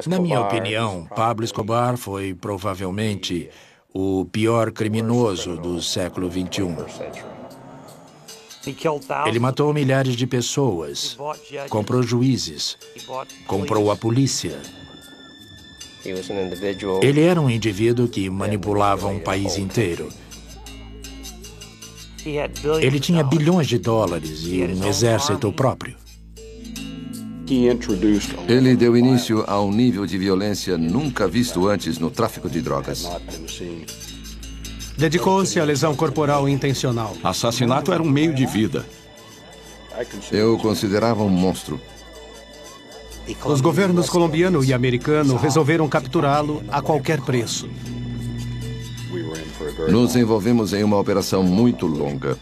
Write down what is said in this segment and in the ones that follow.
Na minha opinião, Pablo Escobar foi provavelmente o pior criminoso do século XXI. Ele matou milhares de pessoas, comprou juízes, comprou a polícia. Ele era um indivíduo que manipulava um país inteiro. Ele tinha bilhões de dólares e um exército próprio. Ele deu início a um nível de violência nunca visto antes no tráfico de drogas. Dedicou-se à lesão corporal intencional. Assassinato era um meio de vida. Eu o considerava um monstro. Os governos colombiano e americano resolveram capturá-lo a qualquer preço. Nos envolvemos em uma operação muito longa.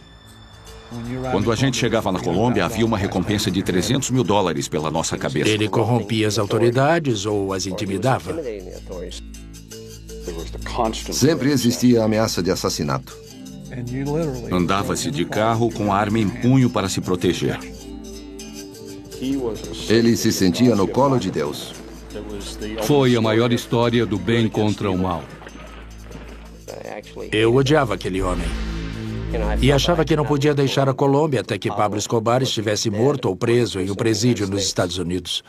Quando a gente chegava na Colômbia, havia uma recompensa de $300 mil pela nossa cabeça. Ele corrompia as autoridades ou as intimidava. Sempre existia a ameaça de assassinato. Andava-se de carro com a arma em punho para se proteger. Ele se sentia no colo de Deus. Foi a maior história do bem contra o mal. Eu odiava aquele homem. E achava que não podia deixar a Colômbia até que Pablo Escobar estivesse morto ou preso em um presídio nos Estados Unidos.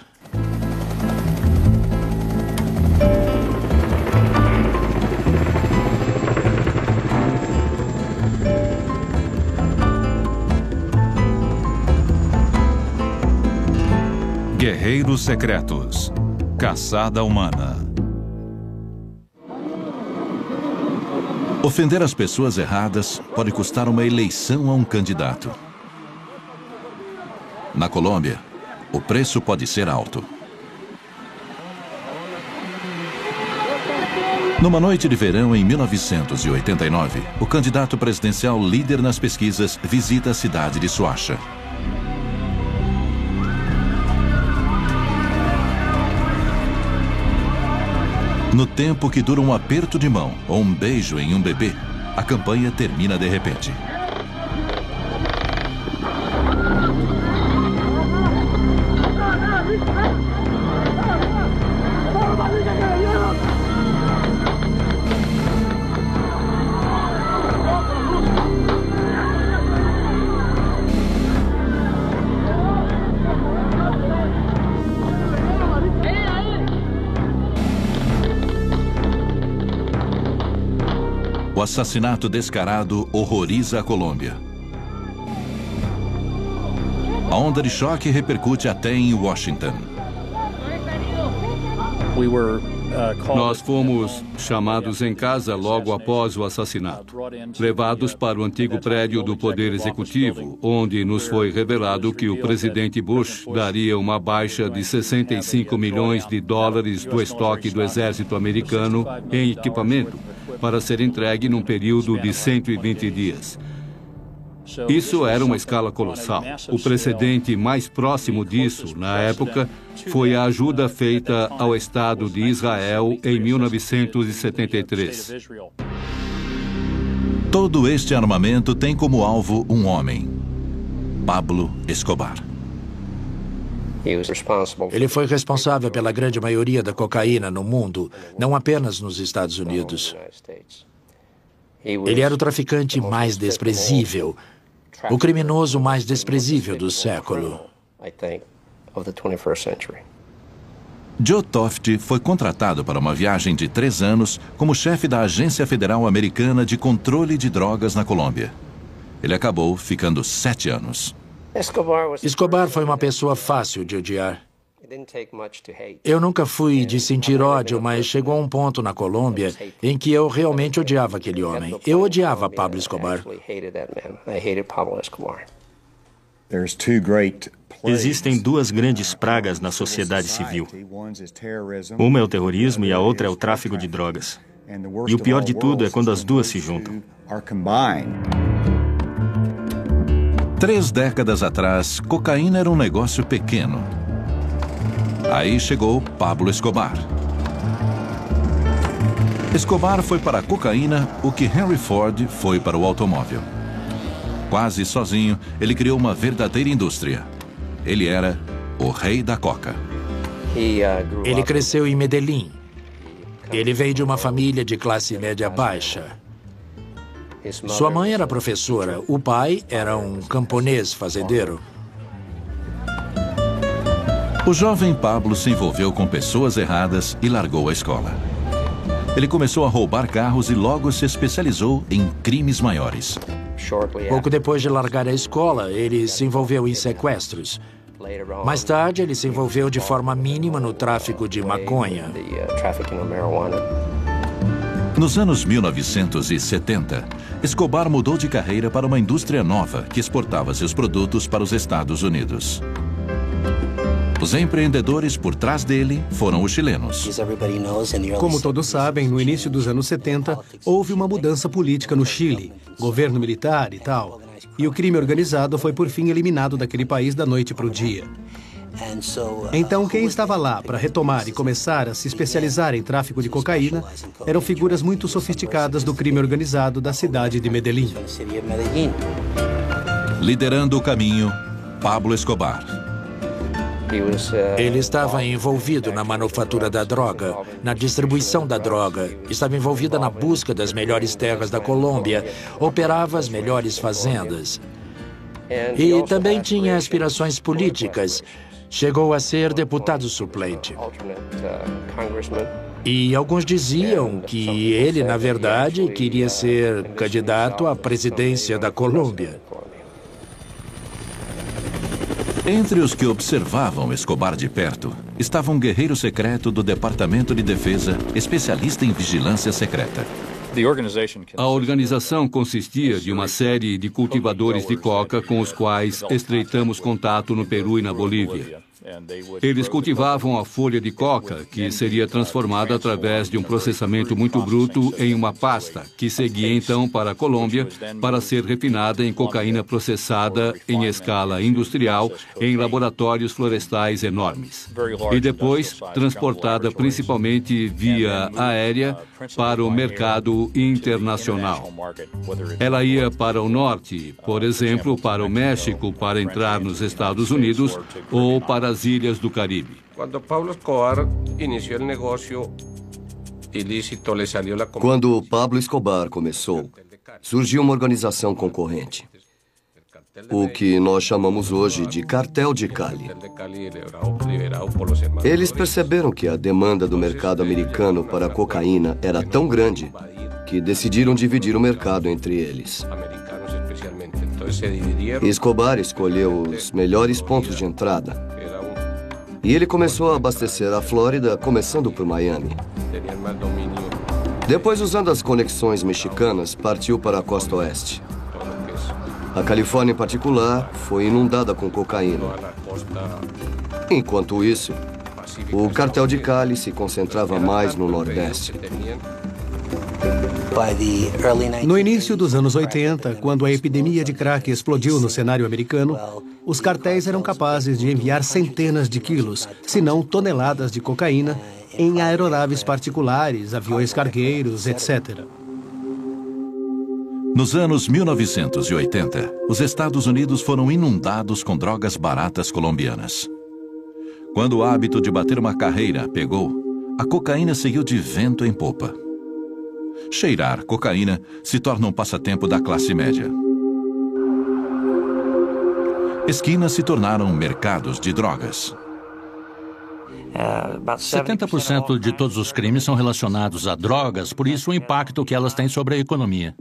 Guerreiros Secretos. Caçada Humana. Ofender as pessoas erradas pode custar uma eleição a um candidato. Na Colômbia, o preço pode ser alto. Numa noite de verão em 1989, o candidato presidencial líder nas pesquisas visita a cidade de Soacha. No tempo que dura um aperto de mão ou um beijo em um bebê, a campanha termina de repente. O assassinato descarado horroriza a Colômbia. A onda de choque repercute até em Washington. Nós fomos chamados em casa logo após o assassinato, levados para o antigo prédio do Poder Executivo, onde nos foi revelado que o presidente Bush daria uma baixa de $65 milhões do estoque do exército americano em equipamento para ser entregue num período de 120 dias. Isso era uma escala colossal. O precedente mais próximo disso, na época, foi a ajuda feita ao Estado de Israel em 1973. Todo este armamento tem como alvo um homem: Pablo Escobar. Ele foi responsável pela grande maioria da cocaína no mundo, não apenas nos Estados Unidos. Ele era o traficante mais desprezível, o criminoso mais desprezível do século. Joe Toft foi contratado para uma viagem de 3 anos como chefe da Agência Federal Americana de Controle de Drogas na Colômbia. Ele acabou ficando 7 anos. Escobar foi uma pessoa fácil de odiar. Eu nunca fui de sentir ódio, mas chegou a um ponto na Colômbia em que eu realmente odiava aquele homem. Eu odiava Pablo Escobar. Existem 2 grandes pragas na sociedade civil. Uma é o terrorismo e a outra é o tráfico de drogas. E o pior de tudo é quando as duas se juntam. 3 décadas atrás, cocaína era um negócio pequeno. Aí chegou Pablo Escobar. Escobar foi para a cocaína o que Henry Ford foi para o automóvel. Quase sozinho, ele criou uma verdadeira indústria. Ele era o rei da coca. Ele cresceu em Medellín. Ele veio de uma família de classe média baixa. Sua mãe era professora, o pai era um camponês fazendeiro. O jovem Pablo se envolveu com pessoas erradas e largou a escola. Ele começou a roubar carros e logo se especializou em crimes maiores. Pouco depois de largar a escola, ele se envolveu em sequestros. Mais tarde, ele se envolveu de forma mínima no tráfico de maconha. Nos anos 1970, Escobar mudou de carreira para uma indústria nova que exportava seus produtos para os Estados Unidos. Os empreendedores por trás dele foram os chilenos. Como todos sabem, no início dos anos 70, houve uma mudança política no Chile, governo militar e tal. E o crime organizado foi por fim eliminado daquele país da noite para o dia. Então, quem estava lá para retomar e começar a se especializar em tráfico de cocaína eram figuras muito sofisticadas do crime organizado da cidade de Medellín. Liderando o caminho, Pablo Escobar. Ele estava envolvido na manufatura da droga, na distribuição da droga, estava envolvido na busca das melhores terras da Colômbia, operava as melhores fazendas. E também tinha aspirações políticas. Chegou a ser deputado suplente. E alguns diziam que ele, na verdade, queria ser candidato à presidência da Colômbia. Entre os que observavam Escobar de perto, estava um guerreiro secreto do Departamento de Defesa, especialista em vigilância secreta. A organização consistia de uma série de cultivadores de coca com os quais estreitamos contato no Peru e na Bolívia. Eles cultivavam a folha de coca, que seria transformada através de um processamento muito bruto em uma pasta, que seguia então para a Colômbia para ser refinada em cocaína processada em escala industrial em laboratórios florestais enormes. E depois transportada principalmente via aérea para o mercado internacional. Ela ia para o norte, por exemplo, para o México, para entrar nos Estados Unidos ou para as ilhas do Caribe. Quando Pablo Escobar começou, surgiu uma organização concorrente, o que nós chamamos hoje de Cartel de Cali. Eles perceberam que a demanda do mercado americano para a cocaína era tão grande que decidiram dividir o mercado entre eles. Escobar escolheu os melhores pontos de entrada e ele começou a abastecer a Flórida, começando por Miami. Depois, usando as conexões mexicanas, partiu para a costa oeste. A Califórnia, em particular, foi inundada com cocaína. Enquanto isso, o cartel de Cali se concentrava mais no Nordeste. No início dos anos 80, quando a epidemia de crack explodiu no cenário americano, os cartéis eram capazes de enviar centenas de quilos, se não toneladas de cocaína, em aeronaves particulares, aviões cargueiros, etc. Nos anos 1980, os Estados Unidos foram inundados com drogas baratas colombianas. Quando o hábito de bater uma carreira pegou, a cocaína seguiu de vento em popa. Cheirar cocaína se torna um passatempo da classe média. Esquinas se tornaram mercados de drogas. 70% de todos os crimes são relacionados a drogas, por isso o impacto que elas têm sobre a economia.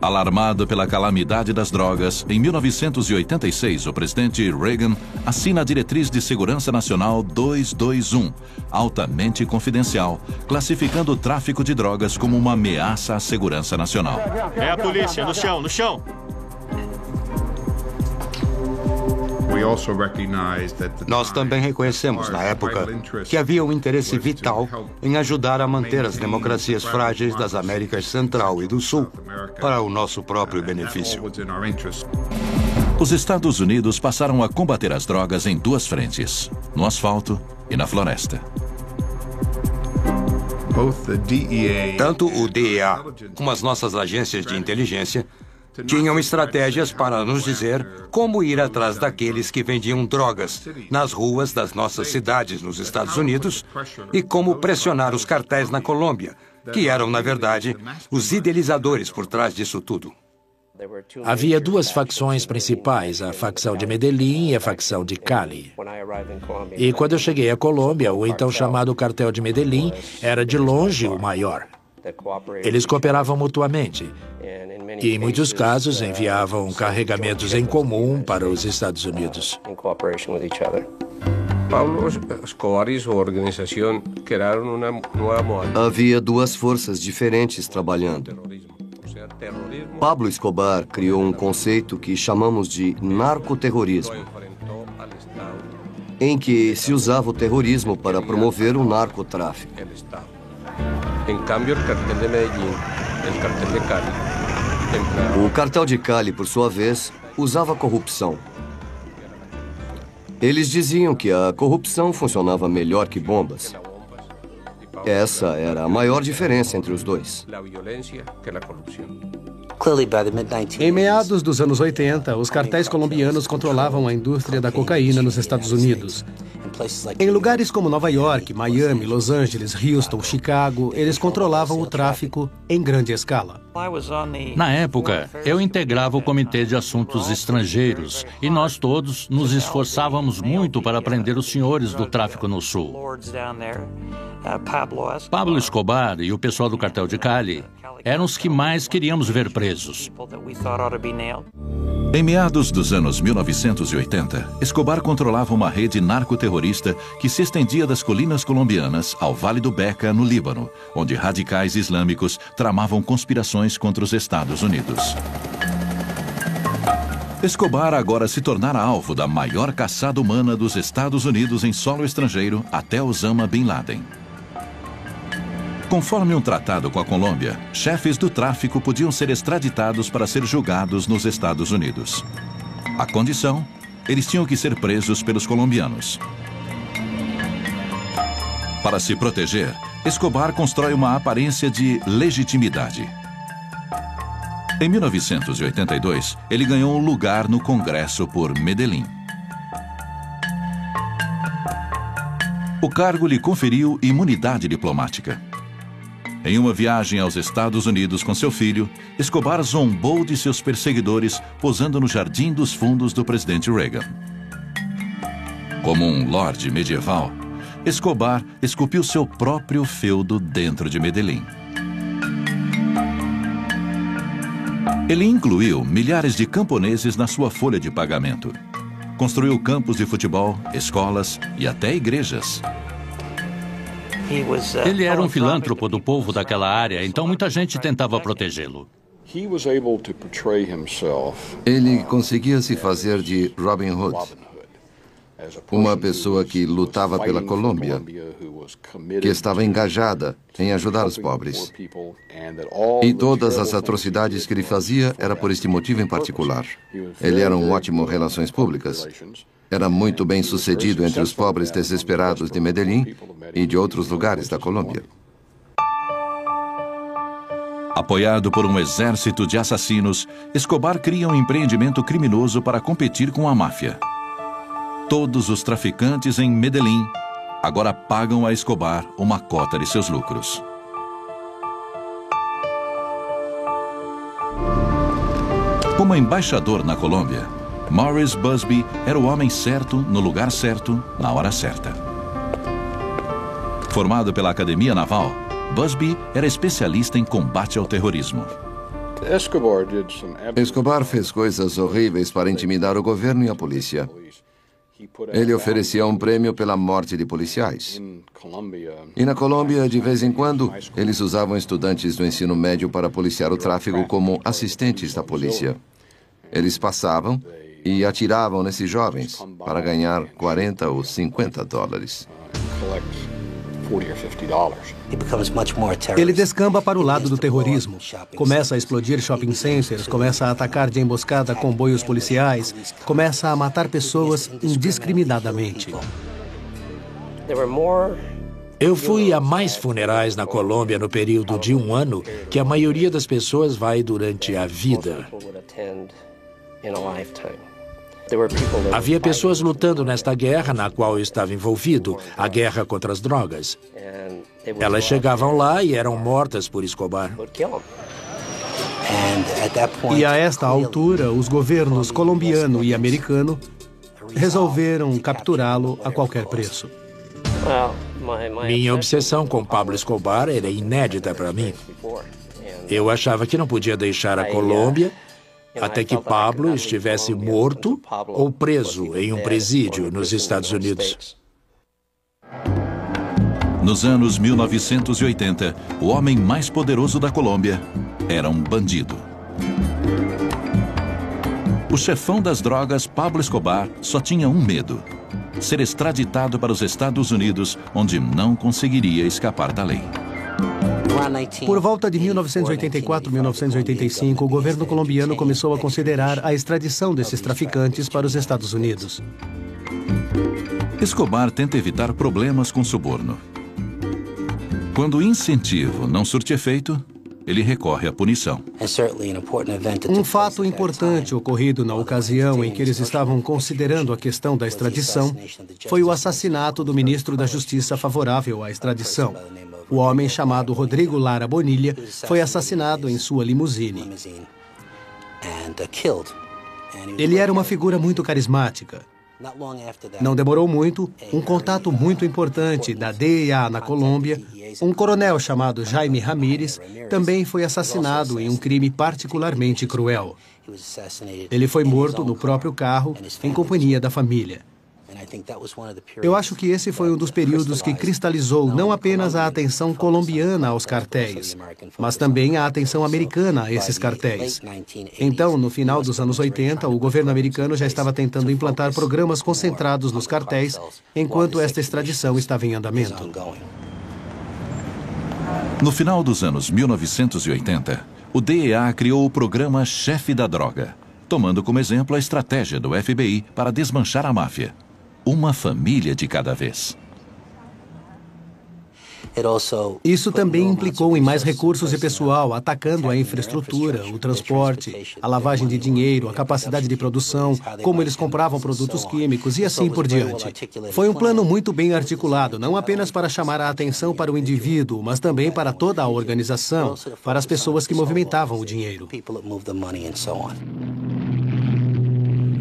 Alarmado pela calamidade das drogas, em 1986, o presidente Reagan assina a Diretriz de Segurança Nacional 221, altamente confidencial, classificando o tráfico de drogas como uma ameaça à segurança nacional. É a polícia, no chão, no chão! Nós também reconhecemos, na época, que havia um interesse vital em ajudar a manter as democracias frágeis das Américas Central e do Sul para o nosso próprio benefício. Os Estados Unidos passaram a combater as drogas em duas frentes, no asfalto e na floresta. Tanto o DEA como as nossas agências de inteligência tinham estratégias para nos dizer como ir atrás daqueles que vendiam drogas nas ruas das nossas cidades nos Estados Unidos e como pressionar os cartéis na Colômbia, que eram, na verdade, os idealizadores por trás disso tudo. Havia duas facções principais, a facção de Medellín e a facção de Cali. E quando eu cheguei à Colômbia, o então chamado cartel de Medellín era de longe o maior. Eles cooperavam mutuamente e, em muitos casos, enviavam carregamentos em comum para os Estados Unidos. Pablo Escobar e sua organização criaram uma nova modalidade. Havia duas forças diferentes trabalhando. Pablo Escobar criou um conceito que chamamos de narcoterrorismo, em que se usava o terrorismo para promover o narcotráfico. O cartel de Cali, por sua vez, usava corrupção. Eles diziam que a corrupção funcionava melhor que bombas. Essa era a maior diferença entre os dois. Em meados dos anos 80, os cartéis colombianos controlavam a indústria da cocaína nos Estados Unidos. Em lugares como Nova York, Miami, Los Angeles, Houston, Chicago, eles controlavam o tráfico em grande escala. Na época, eu integrava o Comitê de Assuntos Estrangeiros e nós todos nos esforçávamos muito para prender os senhores do tráfico no Sul. Pablo Escobar e o pessoal do cartel de Cali eram os que mais queríamos ver presos. Em meados dos anos 1980, Escobar controlava uma rede narcoterrorista que se estendia das colinas colombianas ao Vale do Beca, no Líbano, onde radicais islâmicos tramavam conspirações contra os Estados Unidos. Escobar agora se tornara alvo da maior caçada humana dos Estados Unidos em solo estrangeiro até Osama Bin Laden. Conforme um tratado com a Colômbia, chefes do tráfico podiam ser extraditados para ser julgados nos Estados Unidos. A condição, eles tinham que ser presos pelos colombianos. Para se proteger, Escobar constrói uma aparência de legitimidade. Em 1982, ele ganhou um lugar no Congresso por Medellín. O cargo lhe conferiu imunidade diplomática. Em uma viagem aos Estados Unidos com seu filho, Escobar zombou de seus perseguidores posando no jardim dos fundos do presidente Reagan. Como um lorde medieval, Escobar esculpiu seu próprio feudo dentro de Medellín. Ele incluiu milhares de camponeses na sua folha de pagamento. Construiu campos de futebol, escolas e até igrejas. Ele era um filântropo do povo daquela área, então muita gente tentava protegê-lo. Ele conseguia se fazer de Robin Hood, uma pessoa que lutava pela Colômbia, que estava engajada em ajudar os pobres. E todas as atrocidades que ele fazia era por este motivo em particular. Ele era um ótimo relações públicas. Era muito bem sucedido entre os pobres desesperados de Medellín e de outros lugares da Colômbia. Apoiado por um exército de assassinos, Escobar cria um empreendimento criminoso para competir com a máfia. Todos os traficantes em Medellín agora pagam a Escobar uma cota de seus lucros. Como embaixador na Colômbia, Morris Busby era o homem certo, no lugar certo, na hora certa. Formado pela Academia Naval, Busby era especialista em combate ao terrorismo. Escobar fez coisas horríveis para intimidar o governo e a polícia. Ele oferecia um prêmio pela morte de policiais. E na Colômbia, de vez em quando, eles usavam estudantes do ensino médio para policiar o tráfico como assistentes da polícia. Eles passavam e atiravam nesses jovens para ganhar 40 ou 50 dólares. Ele descamba para o lado do terrorismo. Começa a explodir shopping centers, começa a atacar de emboscada comboios policiais, começa a matar pessoas indiscriminadamente. Eu fui a mais funerais na Colômbia no período de 1 ano que a maioria das pessoas vai durante a vida. Havia pessoas lutando nesta guerra na qual eu estava envolvido, a guerra contra as drogas. Elas chegavam lá e eram mortas por Escobar. E a esta altura, os governos colombiano e americano resolveram capturá-lo a qualquer preço. Minha obsessão com Pablo Escobar era inédita para mim. Eu achava que não podia deixar a Colômbia até que Pablo estivesse morto ou preso em um presídio nos Estados Unidos. Nos anos 1980, o homem mais poderoso da Colômbia era um bandido. O chefão das drogas, Pablo Escobar, só tinha um medo: ser extraditado para os Estados Unidos, onde não conseguiria escapar da lei. Por volta de 1984, 1985, o governo colombiano começou a considerar a extradição desses traficantes para os Estados Unidos. Escobar tenta evitar problemas com suborno. Quando o incentivo não surte efeito, ele recorre à punição. Um fato importante ocorrido na ocasião em que eles estavam considerando a questão da extradição foi o assassinato do ministro da Justiça favorável à extradição. O homem chamado Rodrigo Lara Bonilla foi assassinado em sua limusine. Ele era uma figura muito carismática. Não demorou muito, um contato muito importante da DEA na Colômbia, um coronel chamado Jaime Ramírez, também foi assassinado em um crime particularmente cruel. Ele foi morto no próprio carro, em companhia da família. Eu acho que esse foi um dos períodos que cristalizou não apenas a atenção colombiana aos cartéis, mas também a atenção americana a esses cartéis. Então, no final dos anos 80, o governo americano já estava tentando implantar programas concentrados nos cartéis, enquanto esta extradição estava em andamento. No final dos anos 1980, o DEA criou o programa Chefe da Droga, tomando como exemplo a estratégia do FBI para desmanchar a máfia. Uma família de cada vez. Isso também implicou em mais recursos e pessoal, atacando a infraestrutura, o transporte, a lavagem de dinheiro, a capacidade de produção, como eles compravam produtos químicos e assim por diante. Foi um plano muito bem articulado, não apenas para chamar a atenção para o indivíduo, mas também para toda a organização, para as pessoas que movimentavam o dinheiro.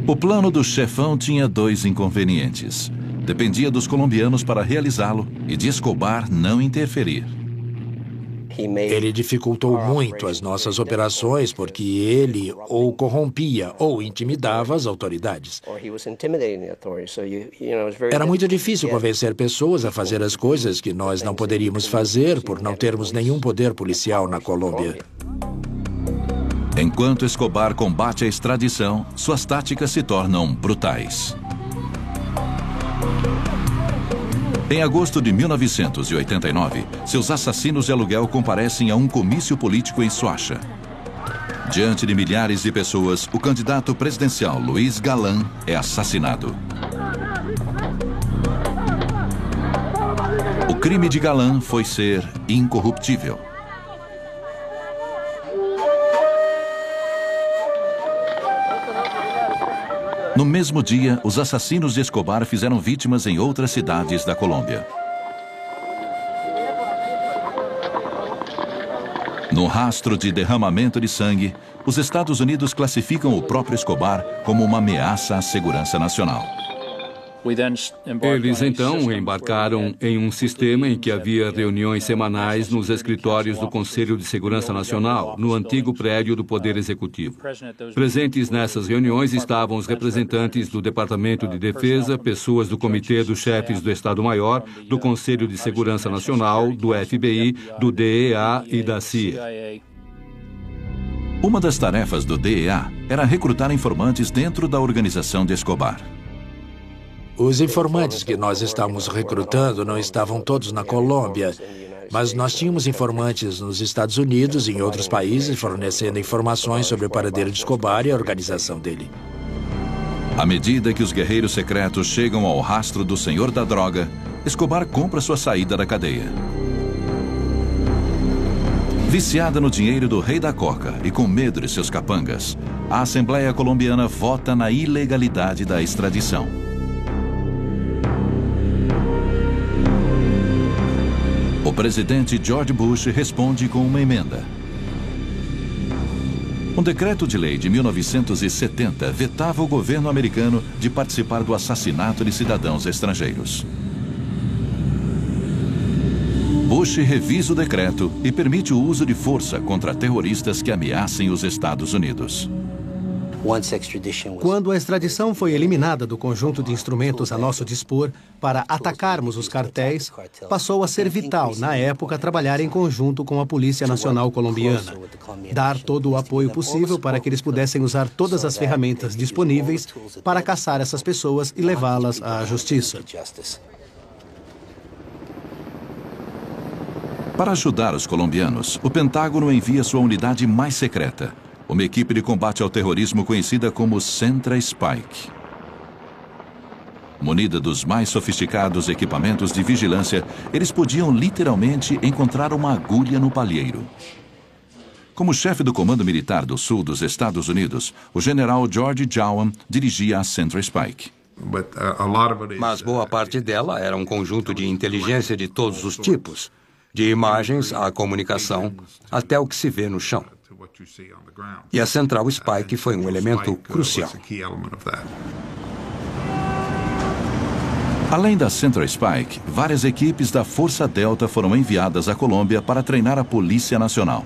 O plano do chefão tinha 2 inconvenientes. Dependia dos colombianos para realizá-lo e de Escobar não interferir. Ele dificultou muito as nossas operações porque ele ou corrompia ou intimidava as autoridades. Era muito difícil convencer pessoas a fazer as coisas que nós não poderíamos fazer por não termos nenhum poder policial na Colômbia. Enquanto Escobar combate a extradição, suas táticas se tornam brutais. Em agosto de 1989, seus assassinos de aluguel comparecem a um comício político em Soacha. Diante de milhares de pessoas, o candidato presidencial Luiz Galán é assassinado. O crime de Galán foi ser incorruptível. No mesmo dia, os assassinos de Escobar fizeram vítimas em outras cidades da Colômbia. No rastro de derramamento de sangue, os Estados Unidos classificam o próprio Escobar como uma ameaça à segurança nacional. Eles então embarcaram em um sistema em que havia reuniões semanais nos escritórios do Conselho de Segurança Nacional, no antigo prédio do Poder Executivo. Presentes nessas reuniões estavam os representantes do Departamento de Defesa, pessoas do Comitê dos Chefes do Estado-Maior, do Conselho de Segurança Nacional, do FBI, do DEA e da CIA. Uma das tarefas do DEA era recrutar informantes dentro da organização de Escobar. Os informantes que nós estávamos recrutando não estavam todos na Colômbia, mas nós tínhamos informantes nos Estados Unidos e em outros países fornecendo informações sobre o paradeiro de Escobar e a organização dele. À medida que os guerreiros secretos chegam ao rastro do senhor da droga, Escobar compra sua saída da cadeia. Viciada no dinheiro do rei da coca e com medo de seus capangas, a Assembleia Colombiana vota na ilegalidade da extradição. O presidente George Bush responde com uma emenda. Um decreto de lei de 1970 vetava o governo americano de participar do assassinato de cidadãos estrangeiros. Bush revisa o decreto e permite o uso de força contra terroristas que ameacem os Estados Unidos. Quando a extradição foi eliminada do conjunto de instrumentos a nosso dispor para atacarmos os cartéis, passou a ser vital, na época, trabalhar em conjunto com a Polícia Nacional Colombiana. Dar todo o apoio possível para que eles pudessem usar todas as ferramentas disponíveis para caçar essas pessoas e levá-las à justiça. Para ajudar os colombianos, o Pentágono envia sua unidade mais secreta, uma equipe de combate ao terrorismo conhecida como Centra Spike. Munida dos mais sofisticados equipamentos de vigilância, eles podiam literalmente encontrar uma agulha no palheiro. Como chefe do Comando Militar do Sul dos Estados Unidos, o general George Jowan dirigia a Centra Spike. Mas boa parte dela era um conjunto de inteligência de todos os tipos, de imagens à comunicação, até o que se vê no chão. E a Central Spike foi um elemento crucial. Além da Central Spike, várias equipes da Força Delta foram enviadas à Colômbia para treinar a Polícia Nacional.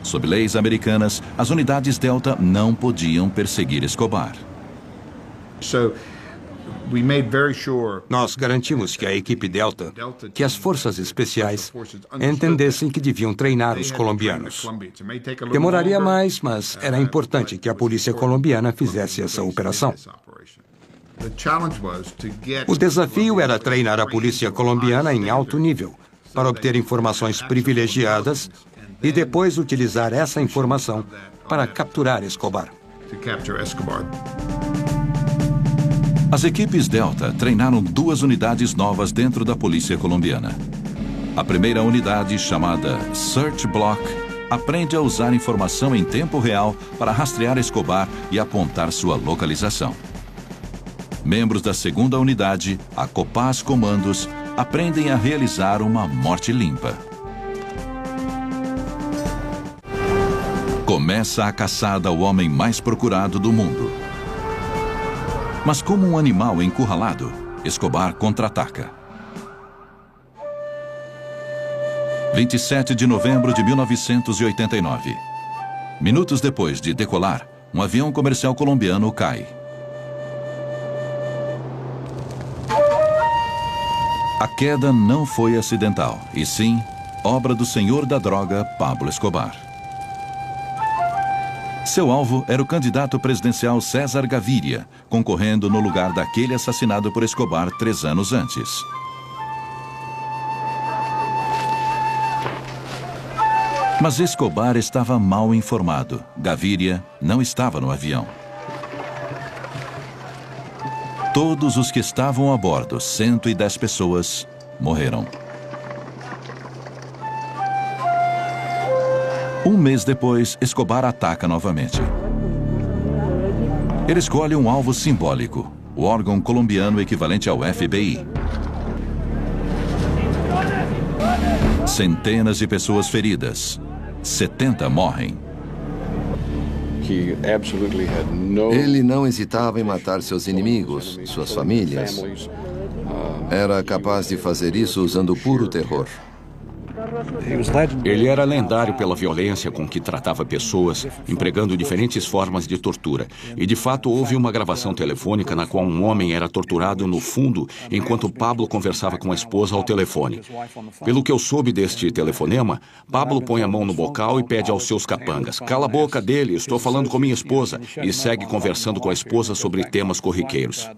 Sob leis americanas, as unidades Delta não podiam perseguir Escobar. Nós garantimos que a equipe Delta, que as forças especiais, entendessem que deviam treinar os colombianos. Demoraria mais, mas era importante que a polícia colombiana fizesse essa operação. O desafio era treinar a polícia colombiana em alto nível, para obter informações privilegiadas e depois utilizar essa informação para capturar Escobar. As equipes Delta treinaram 2 unidades novas dentro da polícia colombiana. A primeira unidade, chamada Search Block, aprende a usar informação em tempo real para rastrear Escobar e apontar sua localização. Membros da segunda unidade, a Copaz Comandos, aprendem a realizar uma morte limpa. Começa a caçada ao homem mais procurado do mundo. Mas como um animal encurralado, Escobar contra-ataca. 27 de novembro de 1989. Minutos depois de decolar, um avião comercial colombiano cai. A queda não foi acidental, e sim obra do senhor da droga, Pablo Escobar. Seu alvo era o candidato presidencial César Gaviria, concorrendo no lugar daquele assassinado por Escobar 3 anos antes. Mas Escobar estava mal informado. Gaviria não estava no avião. Todos os que estavam a bordo, 110 pessoas, morreram. Um mês depois, Escobar ataca novamente. Ele escolhe um alvo simbólico, o órgão colombiano equivalente ao FBI. Centenas de pessoas feridas. 70 morrem. Ele não hesitava em matar seus inimigos, suas famílias. Era capaz de fazer isso usando puro terror. Ele era lendário pela violência com que tratava pessoas, empregando diferentes formas de tortura. E, de fato, houve uma gravação telefônica na qual um homem era torturado no fundo enquanto Pablo conversava com a esposa ao telefone. Pelo que eu soube deste telefonema, Pablo põe a mão no bocal e pede aos seus capangas: "Cala a boca dele, estou falando com minha esposa", e segue conversando com a esposa sobre temas corriqueiros.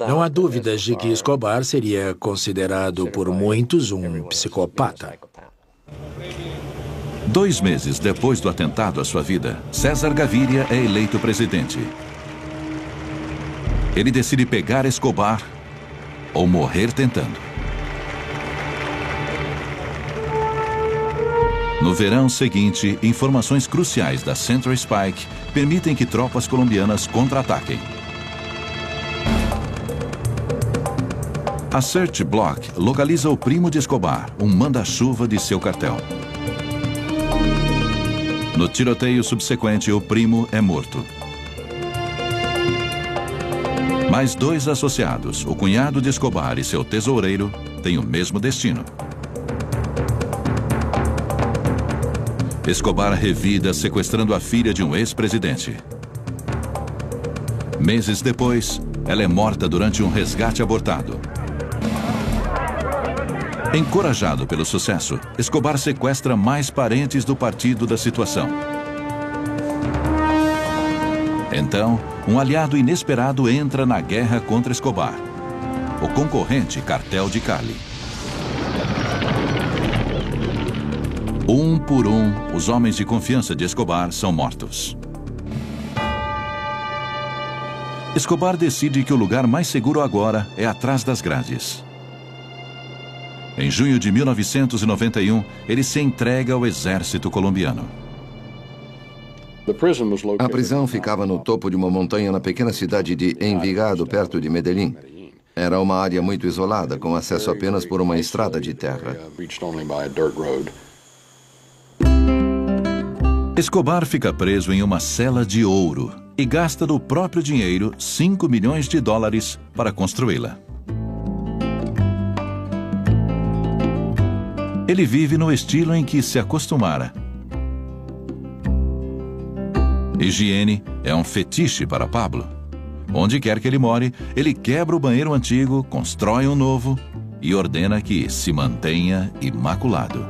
Não há dúvidas de que Escobar seria considerado por muitos um psicopata. 2 meses depois do atentado à sua vida, César Gaviria é eleito presidente. Ele decide pegar Escobar ou morrer tentando. No verão seguinte, informações cruciais da Central Spike permitem que tropas colombianas contra-ataquem. A Search Block localiza o primo de Escobar, um manda-chuva de seu cartel. No tiroteio subsequente, o primo é morto. Mais 2 associados, o cunhado de Escobar e seu tesoureiro, têm o mesmo destino. Escobar revida sequestrando a filha de um ex-presidente. Meses depois, ela é morta durante um resgate abortado. Encorajado pelo sucesso, Escobar sequestra mais parentes do partido da situação. Então, um aliado inesperado entra na guerra contra Escobar: o concorrente Cartel de Cali. Um por um, os homens de confiança de Escobar são mortos. Escobar decide que o lugar mais seguro agora é atrás das grades. Em junho de 1991, ele se entrega ao exército colombiano. A prisão ficava no topo de uma montanha na pequena cidade de Envigado, perto de Medellín. Era uma área muito isolada, com acesso apenas por uma estrada de terra. Escobar fica preso em uma cela de ouro e gasta do próprio dinheiro $5 milhões para construí-la. Ele vive no estilo em que se acostumara. Higiene é um fetiche para Pablo. Onde quer que ele more, ele quebra o banheiro antigo, constrói um novo e ordena que se mantenha imaculado.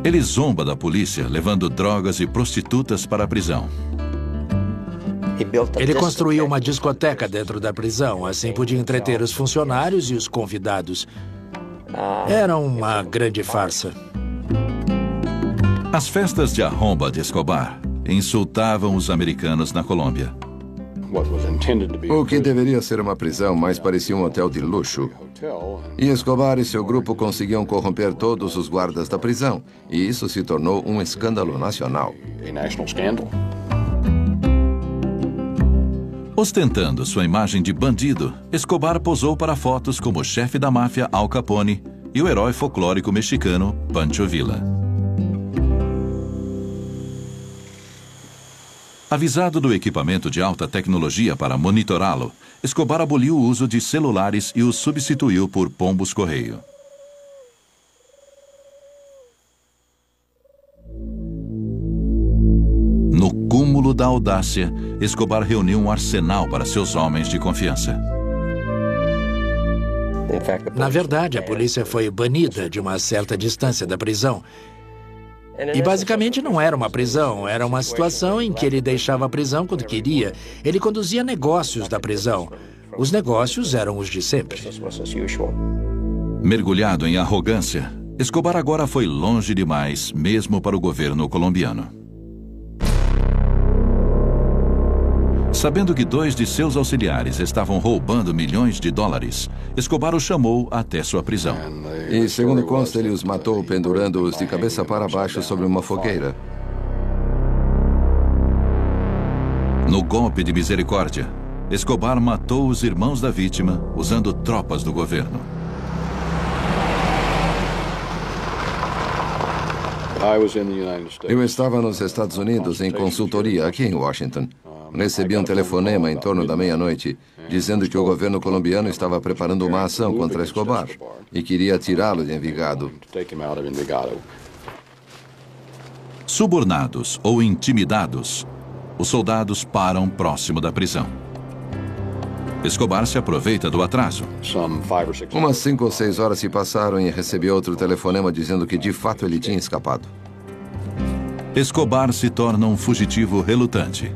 Ele zomba da polícia, levando drogas e prostitutas para a prisão. Ele construiu uma discoteca dentro da prisão, assim podia entreter os funcionários e os convidados. Era uma grande farsa. As festas de arromba de Escobar insultavam os americanos na Colômbia. O que deveria ser uma prisão, mas parecia um hotel de luxo. E Escobar e seu grupo conseguiam corromper todos os guardas da prisão, e isso se tornou um escândalo nacional. Ostentando sua imagem de bandido, Escobar posou para fotos como o chefe da máfia Al Capone e o herói folclórico mexicano Pancho Villa. Avisado do equipamento de alta tecnologia para monitorá-lo, Escobar aboliu o uso de celulares e os substituiu por pombos-correio. No cúmulo da audácia, Escobar reuniu um arsenal para seus homens de confiança. Na verdade, a polícia foi banida de uma certa distância da prisão. E basicamente não era uma prisão, era uma situação em que ele deixava a prisão quando queria. Ele conduzia negócios da prisão. Os negócios eram os de sempre. Mergulhado em arrogância, Escobar agora foi longe demais, mesmo para o governo colombiano. Sabendo que 2 de seus auxiliares estavam roubando milhões de dólares, Escobar os chamou até sua prisão. E, segundo consta, ele os matou pendurando-os de cabeça para baixo sobre uma fogueira. No golpe de misericórdia, Escobar matou os irmãos da vítima usando tropas do governo. Eu estava nos Estados Unidos em consultoria aqui em Washington. Recebi um telefonema em torno da meia-noite, dizendo que o governo colombiano estava preparando uma ação contra Escobar e queria tirá-lo de Envigado. Subornados ou intimidados, os soldados param próximo da prisão. Escobar se aproveita do atraso. Umas 5 ou 6 horas se passaram e recebi outro telefonema dizendo que de fato ele tinha escapado. Escobar se torna um fugitivo relutante.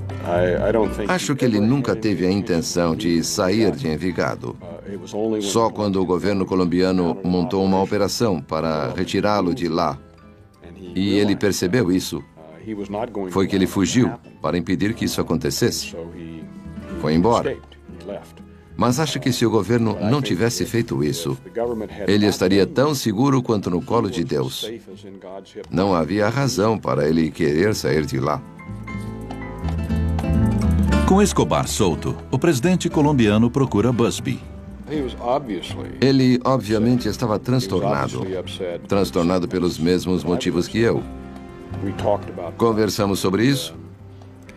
Acho que ele nunca teve a intenção de sair de Envigado. Só quando o governo colombiano montou uma operação para retirá-lo de lá, e ele percebeu isso, foi que ele fugiu para impedir que isso acontecesse. Foi embora. Mas acho que se o governo não tivesse feito isso, ele estaria tão seguro quanto no colo de Deus. Não havia razão para ele querer sair de lá. Com Escobar solto, o presidente colombiano procura Busby. Ele, obviamente, estava transtornado. Transtornado pelos mesmos motivos que eu. Conversamos sobre isso.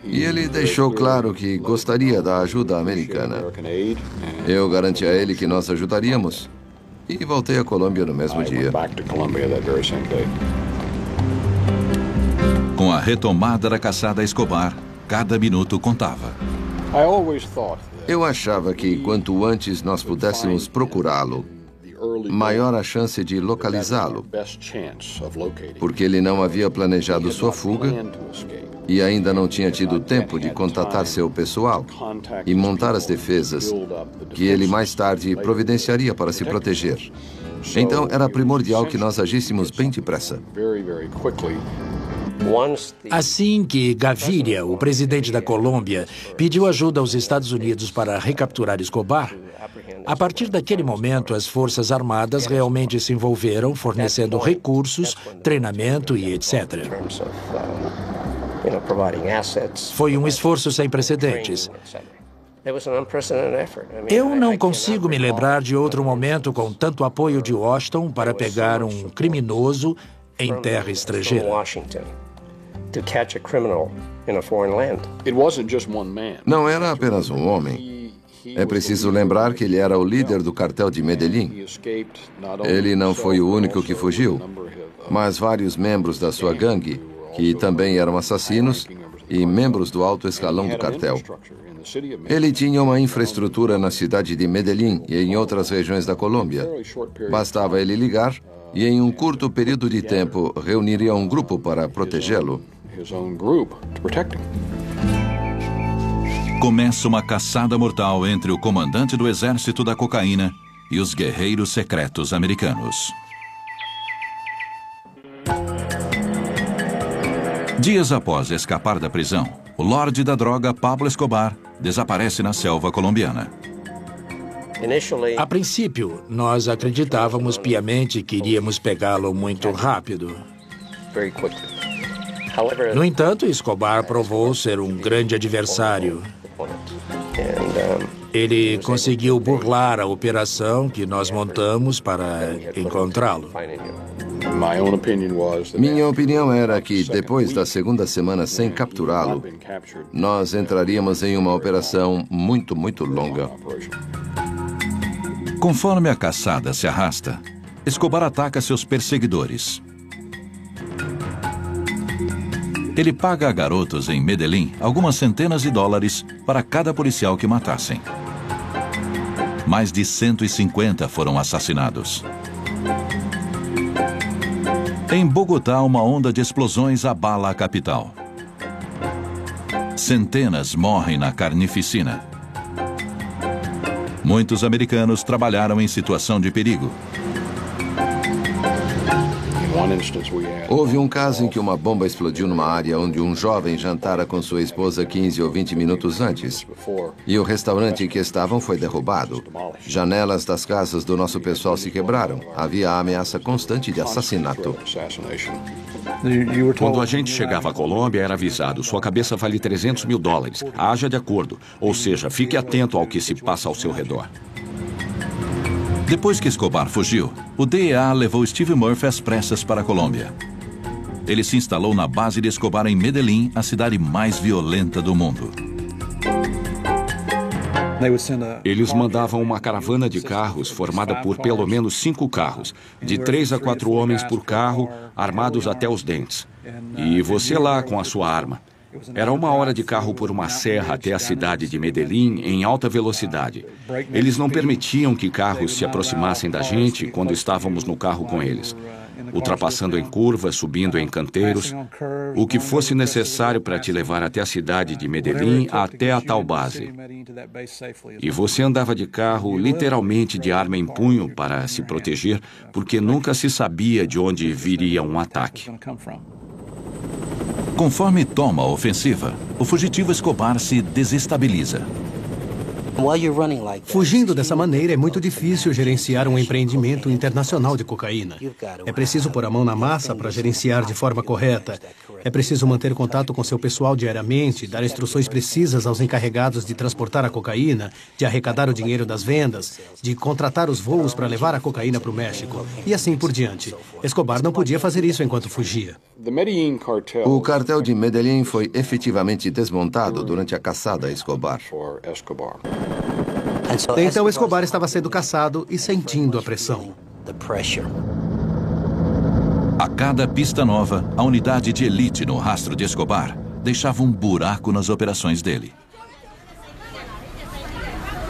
E ele deixou claro que gostaria da ajuda americana. Eu garanti a ele que nós ajudaríamos. E voltei à Colômbia no mesmo dia. Com a retomada da caçada a Escobar, cada minuto contava. Eu achava que quanto antes nós pudéssemos procurá-lo, maior a chance de localizá-lo, porque ele não havia planejado sua fuga e ainda não tinha tido tempo de contatar seu pessoal e montar as defesas que ele mais tarde providenciaria para se proteger. Então, era primordial que nós agíssemos bem depressa. Assim que Gaviria, o presidente da Colômbia, pediu ajuda aos Estados Unidos para recapturar Escobar, a partir daquele momento as Forças Armadas realmente se envolveram, fornecendo recursos, treinamento e etc. Foi um esforço sem precedentes. Eu não consigo me lembrar de outro momento com tanto apoio de Washington para pegar um criminoso em terra estrangeira. Não era apenas um homem. É preciso lembrar que ele era o líder do cartel de Medellín. Ele não foi o único que fugiu, mas vários membros da sua gangue, que também eram assassinos e membros do alto escalão do cartel. Ele tinha uma infraestrutura na cidade de Medellín e em outras regiões da Colômbia. Bastava ele ligar e, em um curto período de tempo, reuniria um grupo para protegê-lo. Começa uma caçada mortal entre o comandante do exército da cocaína e os guerreiros secretos americanos. Dias após escapar da prisão, o lorde da droga Pablo Escobar desaparece na selva colombiana. A princípio, nós acreditávamos piamente que iríamos pegá-lo muito rápido. No entanto, Escobar provou ser um grande adversário. Ele conseguiu burlar a operação que nós montamos para encontrá-lo. Minha opinião era que, depois da segunda semana sem capturá-lo, nós entraríamos em uma operação muito longa. Conforme a caçada se arrasta, Escobar ataca seus perseguidores. Ele paga a garotos em Medellín algumas centenas de dólares para cada policial que matassem. Mais de 150 foram assassinados. Em Bogotá, uma onda de explosões abala a capital. Centenas morrem na carnificina. Muitos americanos trabalharam em situação de perigo. Houve um caso em que uma bomba explodiu numa área onde um jovem jantara com sua esposa 15 ou 20 minutos antes. E o restaurante em que estavam foi derrubado. Janelas das casas do nosso pessoal se quebraram. Havia a ameaça constante de assassinato. Quando a gente chegava à Colômbia, era avisado: sua cabeça vale 300 mil dólares. Haja de acordo. Ou seja, fique atento ao que se passa ao seu redor. Depois que Escobar fugiu, o DEA levou Steve Murphy às pressas para a Colômbia. Ele se instalou na base de Escobar em Medellín, a cidade mais violenta do mundo. Eles mandavam uma caravana de carros formada por pelo menos 5 carros, de 3 a 4 homens por carro, armados até os dentes. E você lá com a sua arma. Era 1 hora de carro por uma serra até a cidade de Medellín em alta velocidade. Eles não permitiam que carros se aproximassem da gente quando estávamos no carro com eles. Ultrapassando em curvas, subindo em canteiros, o que fosse necessário para te levar até a cidade de Medellín, até a tal base. E você andava de carro literalmente de arma em punho para se proteger, porque nunca se sabia de onde viria um ataque. Conforme toma a ofensiva, o fugitivo Escobar se desestabiliza. Fugindo dessa maneira, é muito difícil gerenciar um empreendimento internacional de cocaína. É preciso pôr a mão na massa para gerenciar de forma correta. É preciso manter contato com seu pessoal diariamente, dar instruções precisas aos encarregados de transportar a cocaína, de arrecadar o dinheiro das vendas, de contratar os voos para levar a cocaína para o México, e assim por diante. Escobar não podia fazer isso enquanto fugia. O cartel de Medellín foi efetivamente desmontado durante a caçada a Escobar. Então Escobar estava sendo caçado e sentindo a pressão. A cada pista nova, a unidade de elite no rastro de Escobar deixava um buraco nas operações dele.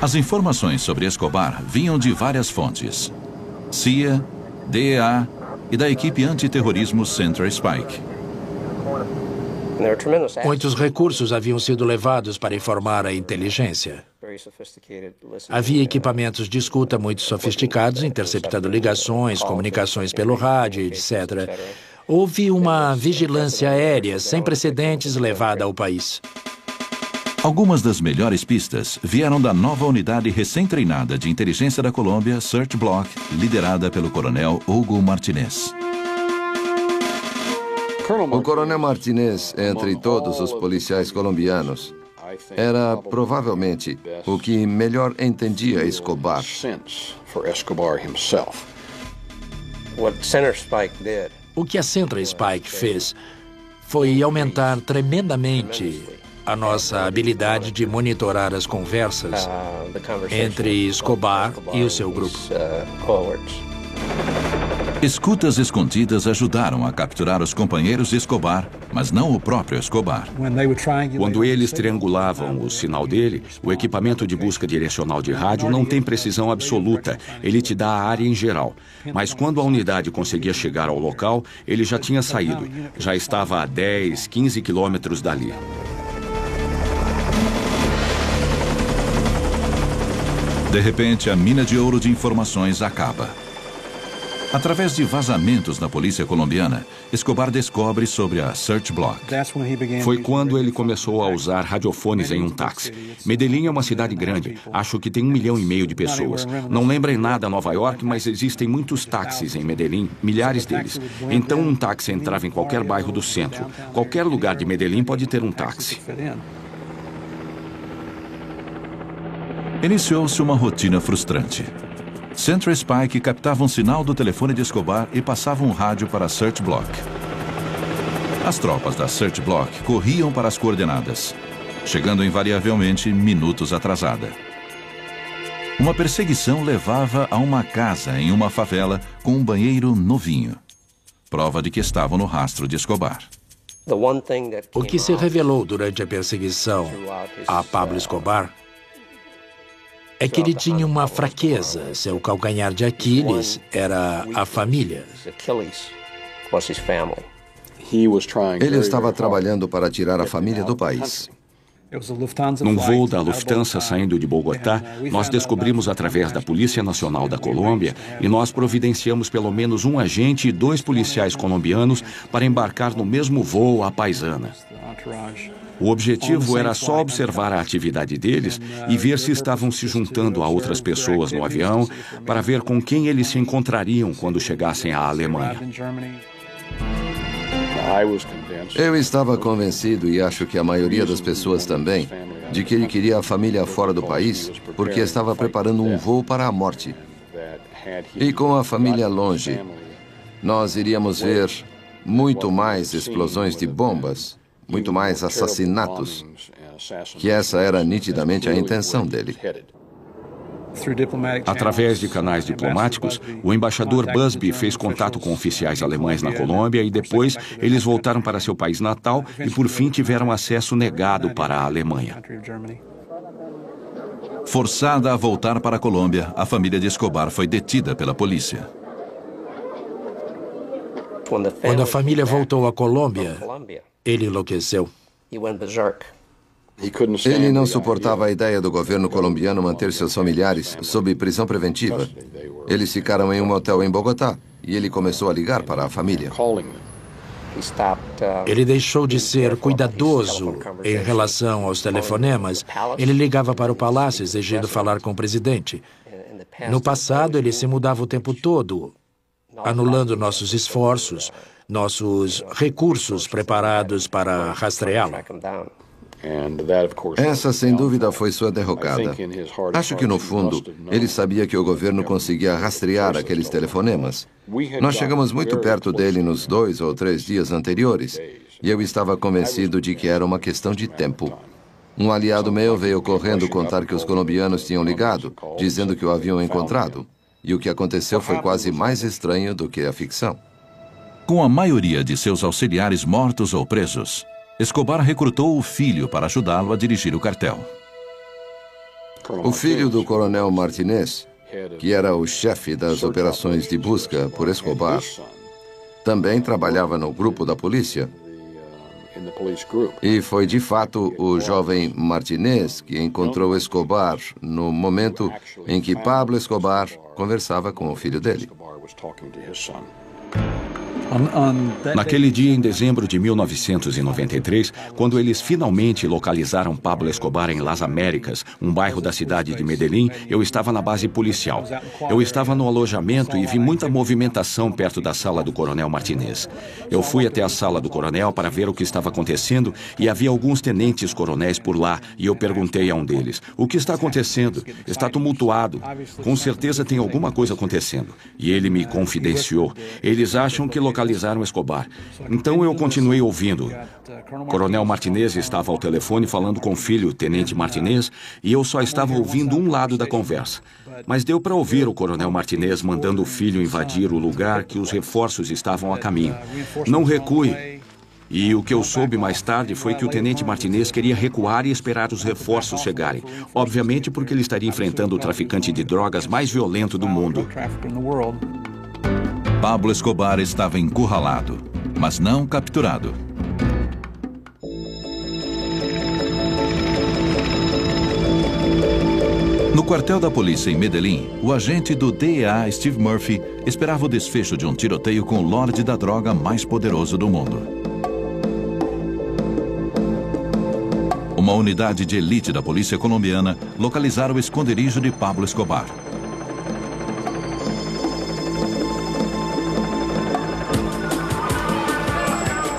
As informações sobre Escobar vinham de várias fontes: CIA, DEA e da equipe antiterrorismo Central Spike. Muitos recursos haviam sido levados para informar a inteligência. Havia equipamentos de escuta muito sofisticados, interceptando ligações, comunicações pelo rádio, etc. Houve uma vigilância aérea sem precedentes levada ao país. Algumas das melhores pistas vieram da nova unidade recém-treinada de inteligência da Colômbia, Search Block, liderada pelo coronel Hugo Martinez. O coronel Martinez, entre todos os policiais colombianos, era provavelmente o que melhor entendia Escobar. O que a Central Spike fez foi aumentar tremendamente a nossa habilidade de monitorar as conversas entre Escobar e o seu grupo. Escutas escondidas ajudaram a capturar os companheiros de Escobar, mas não o próprio Escobar. Quando eles triangulavam o sinal dele, o equipamento de busca direcional de rádio não tem precisão absoluta. Ele te dá a área em geral. Mas quando a unidade conseguia chegar ao local, ele já tinha saído. Já estava a 10, 15 quilômetros dali. De repente, a mina de ouro de informações acaba. Através de vazamentos na polícia colombiana, Escobar descobre sobre a Search Block. Foi quando ele começou a usar radiofones em um táxi. Medellín é uma cidade grande. Acho que tem 1,5 milhão de pessoas. Não lembra em nada Nova York, mas existem muitos táxis em Medellín, milhares deles. Então um táxi entrava em qualquer bairro do centro. Qualquer lugar de Medellín pode ter um táxi. Iniciou-se uma rotina frustrante. Central Spike captava um sinal do telefone de Escobar e passava um rádio para a Search Block. As tropas da Search Block corriam para as coordenadas, chegando invariavelmente minutos atrasada. Uma perseguição levava a uma casa em uma favela com um banheiro novinho, prova de que estavam no rastro de Escobar. O que se revelou durante a perseguição a Pablo Escobar é que ele tinha uma fraqueza. Seu calcanhar de Aquiles era a família. Ele estava trabalhando para tirar a família do país. Num voo da Lufthansa saindo de Bogotá, nós descobrimos através da Polícia Nacional da Colômbia e nós providenciamos pelo menos um agente e 2 policiais colombianos para embarcar no mesmo voo à paisana. O objetivo era só observar a atividade deles e ver se estavam se juntando a outras pessoas no avião para ver com quem eles se encontrariam quando chegassem à Alemanha. Eu estava convencido, e acho que a maioria das pessoas também, de que ele queria a família fora do país porque estava preparando um voo para a morte. E com a família longe, nós iríamos ver muito mais explosões de bombas, muito mais assassinatos, que essa era nitidamente a intenção dele. Através de canais diplomáticos, o embaixador Busby fez contato com oficiais alemães na Colômbia e depois eles voltaram para seu país natal e por fim tiveram acesso negado para a Alemanha. Forçada a voltar para a Colômbia, a família de Escobar foi detida pela polícia. Quando a família voltou à Colômbia, ele enlouqueceu. Ele não suportava a ideia do governo colombiano manter seus familiares sob prisão preventiva. Eles ficaram em um motel em Bogotá e ele começou a ligar para a família. Ele deixou de ser cuidadoso em relação aos telefonemas. Ele ligava para o palácio exigindo falar com o presidente. No passado, ele se mudava o tempo todo, anulando nossos esforços, nossos recursos preparados para rastreá-lo. Essa, sem dúvida, foi sua derrocada. Acho que, no fundo, ele sabia que o governo conseguia rastrear aqueles telefonemas. Nós chegamos muito perto dele nos 2 ou 3 dias anteriores, e eu estava convencido de que era uma questão de tempo. Um aliado meu veio correndo contar que os colombianos tinham ligado, dizendo que o haviam encontrado. E o que aconteceu foi quase mais estranho do que a ficção. Com a maioria de seus auxiliares mortos ou presos, Escobar recrutou o filho para ajudá-lo a dirigir o cartel. O filho do coronel Martinez, que era o chefe das operações de busca por Escobar, também trabalhava no grupo da polícia. E foi, de fato, o jovem Martinez que encontrou Escobar no momento em que Pablo Escobar conversava com o filho dele. Naquele dia, em dezembro de 1993, quando eles finalmente localizaram Pablo Escobar em Las Américas, um bairro da cidade de Medellín, eu estava na base policial. Eu estava no alojamento e vi muita movimentação perto da sala do coronel Martinez. Eu fui até a sala do coronel para ver o que estava acontecendo e havia alguns tenentes-coronéis por lá e eu perguntei a um deles: "O que está acontecendo? Está tumultuado. Com certeza tem alguma coisa acontecendo." E ele me confidenciou: "Eles acham que localizaram Escobar." Então eu continuei ouvindo. Coronel Martinez estava ao telefone falando com o filho, Tenente Martinez, e eu só estava ouvindo um lado da conversa. Mas deu para ouvir o Coronel Martinez mandando o filho invadir o lugar que os reforços estavam a caminho. "Não recue." E o que eu soube mais tarde foi que o Tenente Martinez queria recuar e esperar os reforços chegarem. Obviamente porque ele estaria enfrentando o traficante de drogas mais violento do mundo. Pablo Escobar estava encurralado, mas não capturado. No quartel da polícia em Medellín, o agente do DEA, Steve Murphy, esperava o desfecho de um tiroteio com o lorde da droga mais poderoso do mundo. Uma unidade de elite da polícia colombiana localizara o esconderijo de Pablo Escobar.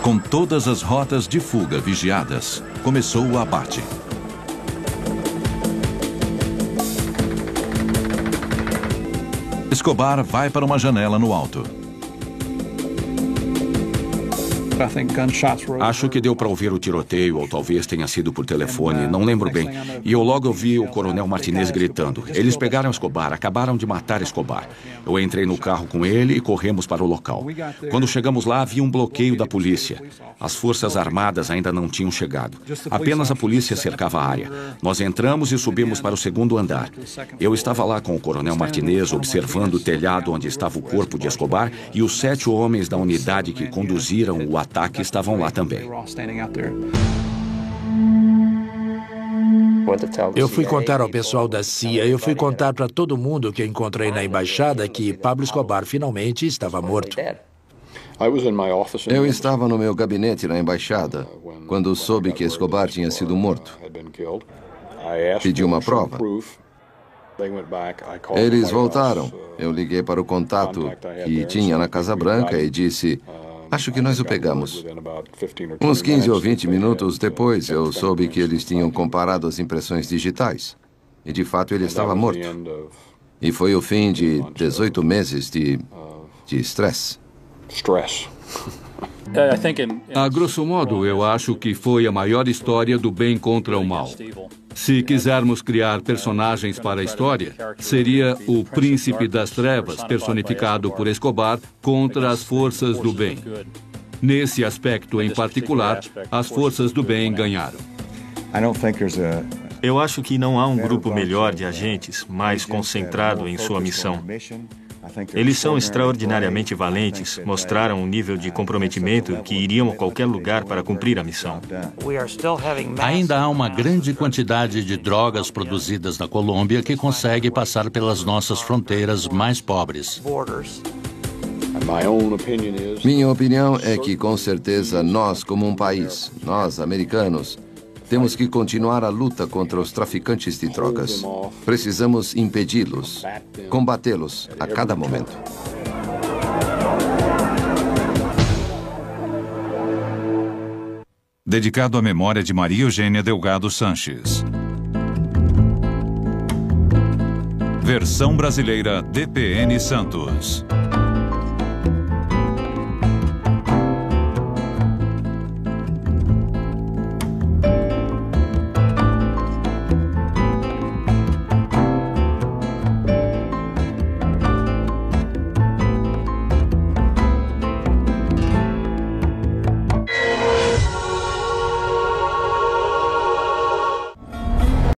Com todas as rotas de fuga vigiadas, começou o abate. Escobar vai para uma janela no alto. Acho que deu para ouvir o tiroteio, ou talvez tenha sido por telefone, não lembro bem. E eu logo ouvi o coronel Martinez gritando: "Eles pegaram Escobar, acabaram de matar Escobar." Eu entrei no carro com ele e corremos para o local. Quando chegamos lá, havia um bloqueio da polícia. As forças armadas ainda não tinham chegado. Apenas a polícia cercava a área. Nós entramos e subimos para o segundo andar. Eu estava lá com o coronel Martinez observando o telhado onde estava o corpo de Escobar e os 7 homens da unidade que conduziram o ataque estavam lá também. Eu fui contar ao pessoal da CIA, eu fui contar para todo mundo que encontrei na embaixada que Pablo Escobar finalmente estava morto. Eu estava no meu gabinete na embaixada quando soube que Escobar tinha sido morto. Pedi uma prova. Eles voltaram. Eu liguei para o contato que tinha na Casa Branca e disse: "Acho que nós o pegamos." Uns 15 ou 20 minutos depois, eu soube que eles tinham comparado as impressões digitais. E, de fato, ele estava morto. E foi o fim de 18 meses de estresse. A grosso modo, eu acho que foi a maior história do bem contra o mal. Se quisermos criar personagens para a história, seria o Príncipe das Trevas, personificado por Escobar, contra as forças do bem. Nesse aspecto em particular, as forças do bem ganharam. Eu acho que não há um grupo melhor de agentes, mais concentrado em sua missão. Eles são extraordinariamente valentes, mostraram um nível de comprometimento que iriam a qualquer lugar para cumprir a missão. Ainda há uma grande quantidade de drogas produzidas na Colômbia que consegue passar pelas nossas fronteiras mais pobres. Minha opinião é que, com certeza, nós, como um país, nós, americanos, temos que continuar a luta contra os traficantes de drogas. Precisamos impedi-los, combatê-los a cada momento. Dedicado à memória de Maria Eugênia Delgado Sanches. Versão brasileira DPN Santos.